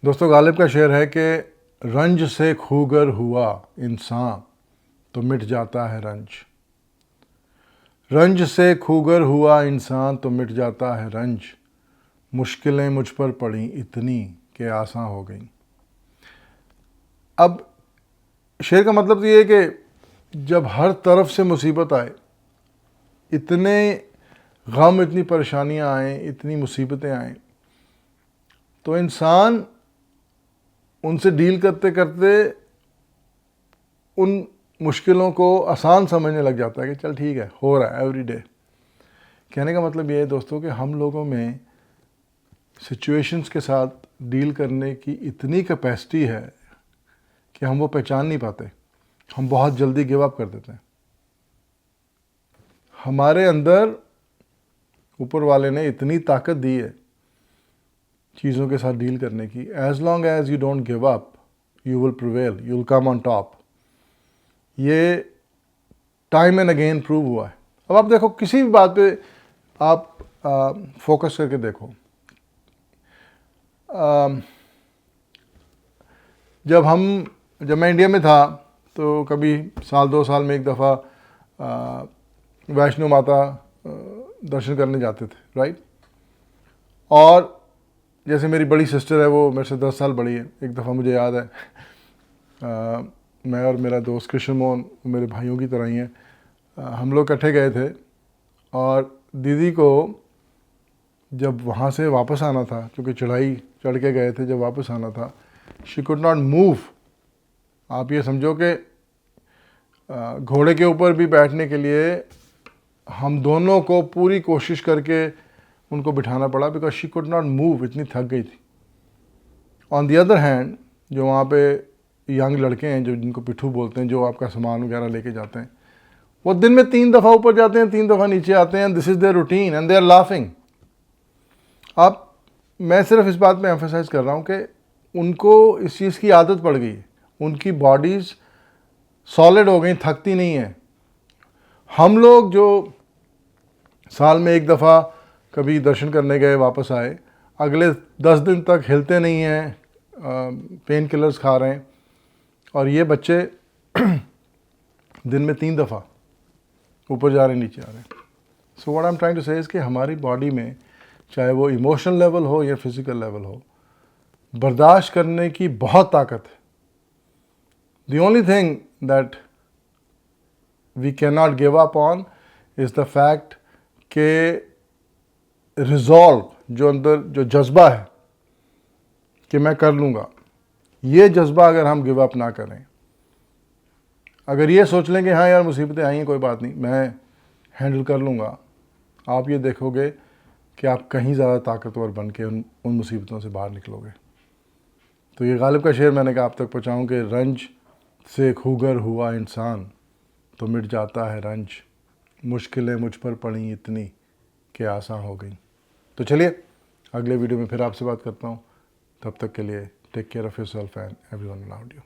दोस्तों, गालिब का शेर है कि रंज से खूगर हुआ इंसान तो मिट जाता है रंज। रंज से खूगर हुआ इंसान तो मिट जाता है रंज, मुश्किलें मुझ पर पड़ी इतनी कि आसान हो गई। अब शेर का मतलब तो ये है कि जब हर तरफ से मुसीबत आए, इतने गम, इतनी परेशानियां आएँ, इतनी मुसीबतें आएँ, तो इंसान उनसे डील करते करते उन मुश्किलों को आसान समझने लग जाता है कि चल ठीक है, हो रहा है एवरी डे। कहने का मतलब ये है दोस्तों कि हम लोगों में सिचुएशंस के साथ डील करने की इतनी कैपेसिटी है कि हम वो पहचान नहीं पाते, हम बहुत जल्दी गिव अप कर देते हैं। हमारे अंदर ऊपर वाले ने इतनी ताकत दी है चीज़ों के साथ डील करने की। As long as you don't give up, you will prevail, you will come on top. ये टाइम एंड अगेन प्रूव हुआ है। अब आप देखो, किसी भी बात पे आप फोकस करके देखो। जब मैं इंडिया में था तो कभी साल 2 साल में एक दफ़ा वैष्णो माता दर्शन करने जाते थे, राइट। और जैसे मेरी बड़ी सिस्टर है, वो मेरे से 10 साल बड़ी है। एक दफ़ा मुझे याद है, मैं और मेरा दोस्त कृष्ण मोहन, मेरे भाइयों की तरह ही हैं, हम लोग इकट्ठे गए थे। और दीदी को जब वहाँ से वापस आना था, क्योंकि चढ़ाई चढ़ के गए थे, जब वापस आना था, शी कुड नॉट मूव। आप ये समझो कि घोड़े के ऊपर भी बैठने के लिए हम दोनों को पूरी कोशिश करके उनको बिठाना पड़ा, because she could not move, इतनी थक गई थी। ऑन दी अदर हैंड, जो वहाँ पे यंग लड़के हैं, जो जिनको पिट्ठू बोलते हैं, जो आपका सामान वगैरह लेके जाते हैं, वो दिन में 3 दफ़ा ऊपर जाते हैं, 3 दफ़ा नीचे आते हैं। This is their routine and they are laughing. अब मैं सिर्फ इस बात में एम्फेसाइज कर रहा हूँ कि उनको इस चीज़ की आदत पड़ गई है, उनकी बॉडीज़ सॉलिड हो गई, थकती नहीं है। हम लोग जो साल में एक दफ़ा कभी दर्शन करने गए, वापस आए, अगले 10 दिन तक हिलते नहीं हैं, पेन किलर्स खा रहे हैं। और ये बच्चे दिन में 3 दफ़ा ऊपर जा रहे हैं, नीचे आ रहे हैं। So what I am trying to say is कि हमारी बॉडी में, चाहे वो इमोशनल लेवल हो या फिज़िकल लेवल हो, बर्दाश्त करने की बहुत ताकत है। The only thing that we can not give up on is the fact कि रिजॉल्व, जो अंदर जो जज्बा है कि मैं कर लूँगा, ये जज्बा अगर हम गिव अप ना करें, अगर ये सोच लें कि हाँ यार मुसीबतें आई हैं, कोई बात नहीं, मैं हैंडल कर लूँगा, आप ये देखोगे कि आप कहीं ज़्यादा ताकतवर बन के उन मुसीबतों से बाहर निकलोगे। तो ये गालिब का शेर मैंने कहा आप तक पहुँचाऊँ कि रंज से खूगर हुआ इंसान तो मिट जाता है रंज, मुश्किलें मुझ पर पड़ी इतनी कि आसान हो गई। तो चलिए अगले वीडियो में फिर आपसे बात करता हूँ। तब तक के लिए take care of yourself and everyone around you.